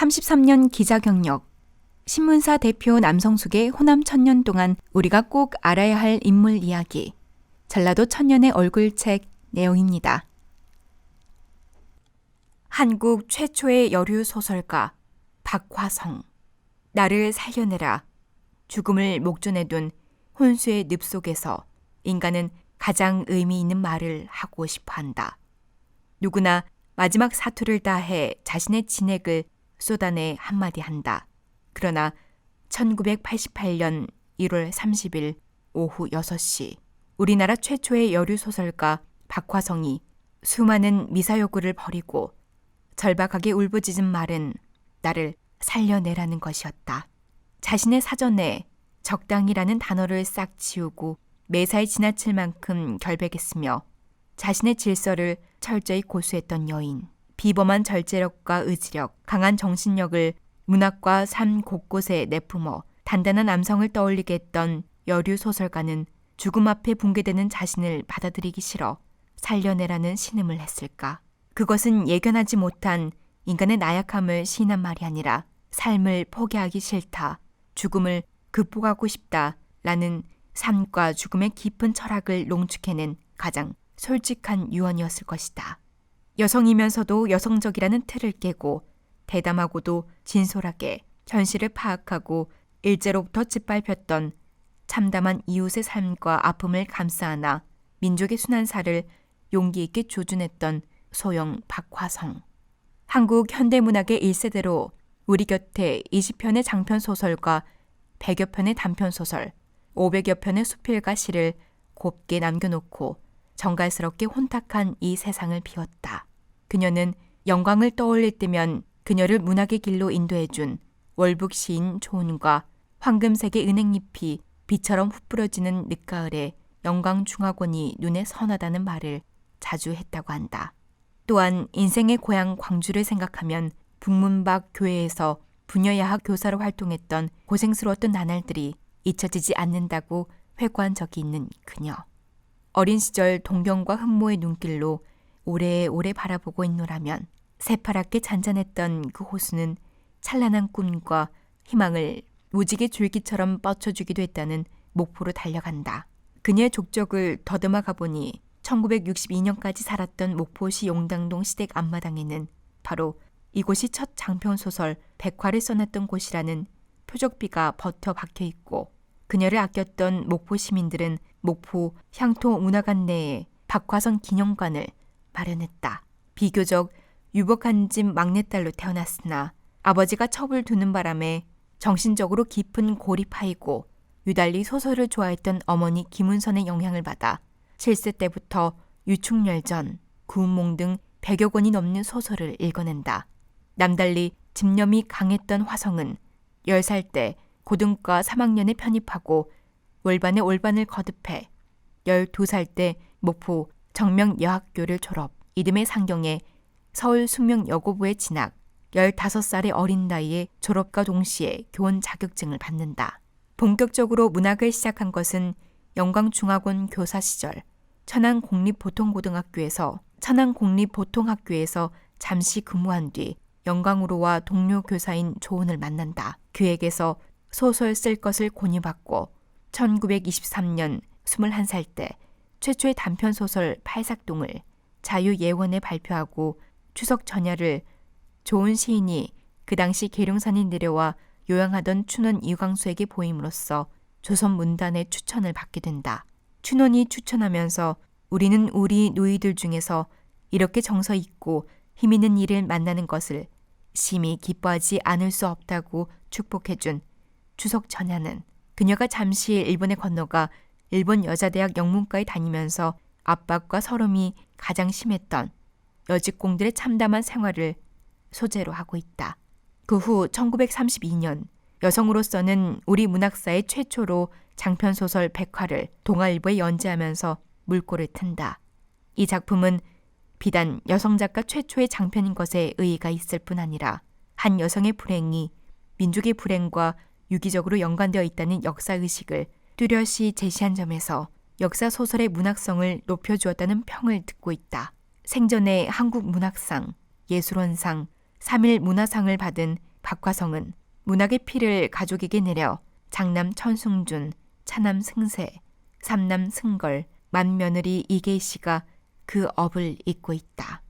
33년 기자 경력, 신문사 대표 남성숙의 호남 천년 동안 우리가 꼭 알아야 할 인물 이야기, 전라도 천년의 얼굴책 내용입니다. 한국 최초의 여류 소설가 박화성. 나를 살려내라. 죽음을 목전에 둔 혼수의 늪 속에서 인간은 가장 의미 있는 말을 하고 싶어 한다. 누구나 마지막 사투를 다해 자신의 진액을 쏟아내 한마디 한다. 그러나 1988년 1월 30일 오후 6시 우리나라 최초의 여류 소설가 박화성이 수많은 미사여구를 버리고 절박하게 울부짖은 말은 나를 살려내라는 것이었다. 자신의 사전에 적당이라는 단어를 싹 지우고 매사에 지나칠 만큼 결백했으며 자신의 질서를 철저히 고수했던 여인, 비범한 절제력과 의지력, 강한 정신력을 문학과 삶 곳곳에 내뿜어 단단한 남성을 떠올리게 했던 여류 소설가는 죽음 앞에 붕괴되는 자신을 받아들이기 싫어 살려내라는 신음을 했을까? 그것은 예견하지 못한 인간의 나약함을 시인한 말이 아니라 삶을 포기하기 싫다, 죽음을 극복하고 싶다라는 삶과 죽음의 깊은 철학을 농축해낸 가장 솔직한 유언이었을 것이다. 여성이면서도 여성적이라는 틀을 깨고 대담하고도 진솔하게 현실을 파악하고 일제로부터 짓밟혔던 참담한 이웃의 삶과 아픔을 감싸 안아 민족의 순환사를 용기 있게 조준했던 소영 박화성. 한국 현대문학의 1세대로 우리 곁에 20편의 장편소설과 100여 편의 단편소설, 500여 편의 수필과 시를 곱게 남겨놓고 정갈스럽게 혼탁한 이 세상을 비웠다. 그녀는 영광을 떠올릴 때면 그녀를 문학의 길로 인도해준 월북 시인 조은과 황금색의 은행잎이 비처럼 흩뿌려지는 늦가을에 영광중화권이 눈에 선하다는 말을 자주 했다고 한다. 또한 인생의 고향 광주를 생각하면 북문박 교회에서 부녀야학 교사로 활동했던 고생스러웠던 나날들이 잊혀지지 않는다고 회고한 적이 있는 그녀. 어린 시절 동경과 흠모의 눈길로 오래오래 바라보고 있노라면 새파랗게 잔잔했던 그 호수는 찬란한 꿈과 희망을 무지개 줄기처럼 뻗쳐주기도 했다는 목포로 달려간다. 그녀의 족적을 더듬어 가보니 1962년까지 살았던 목포시 용당동 시댁 앞마당에는 바로 이곳이 첫 장편소설 백화를 써놨던 곳이라는 표적비가 버터 박혀있고, 그녀를 아꼈던 목포 시민들은 목포 향토 문화관 내에 박화성 기념관을 마련했다. 비교적 유복한 집 막내딸로 태어났으나 아버지가 첩을 두는 바람에 정신적으로 깊은 고립하이고 유달리 소설을 좋아했던 어머니 김은선의 영향을 받아 7세 때부터 유충열전, 구운몽 등 100여 권이 넘는 소설을 읽어낸다. 남달리 집념이 강했던 화성은 10살 때 고등과 3학년에 편입하고 월반에 올반을 거듭해 12살 때 목포 정명여학교를 졸업, 이듬해 상경에 서울 숙명여고부에 진학, 15살의 어린 나이에 졸업과 동시에 교원 자격증을 받는다. 본격적으로 문학을 시작한 것은 영광중화권 교사 시절 천안공립보통학교에서 잠시 근무한 뒤 영광으로와 동료 교사인 조은을 만난다. 그에게서 소설 쓸 것을 권유받고 1923년 21살 때 최초의 단편소설 팔삭동을 자유예원에 발표하고 추석 전야를 조은 시인이 그 당시 계룡산에 내려와 요양하던 춘원 이광수에게 보임으로써 조선문단의 추천을 받게 된다. 춘원이 추천하면서 우리는 우리 누이들 중에서 이렇게 정서 있고 힘 있는 이를 만나는 것을 심히 기뻐하지 않을 수 없다고 축복해준 추석 전야는 그녀가 잠시 일본에 건너가 일본 여자대학 영문과에 다니면서 압박과 서름이 가장 심했던 여직공들의 참담한 생활을 소재로 하고 있다. 그 후 1932년 여성으로서는 우리 문학사의 최초로 장편소설 백화를 동아일보에 연재하면서 물꼬를 튼다. 이 작품은 비단 여성 작가 최초의 장편인 것에 의의가 있을 뿐 아니라 한 여성의 불행이 민족의 불행과 유기적으로 연관되어 있다는 역사의식을 뚜렷이 제시한 점에서 역사소설의 문학성을 높여주었다는 평을 듣고 있다. 생전에 한국문학상, 예술원상, 3일 문화상을 받은 박화성은 문학의 피를 가족에게 내려 장남 천승준, 차남 승세, 삼남 승걸, 맏며느리 이계희씨가 그 업을 잇고 있다.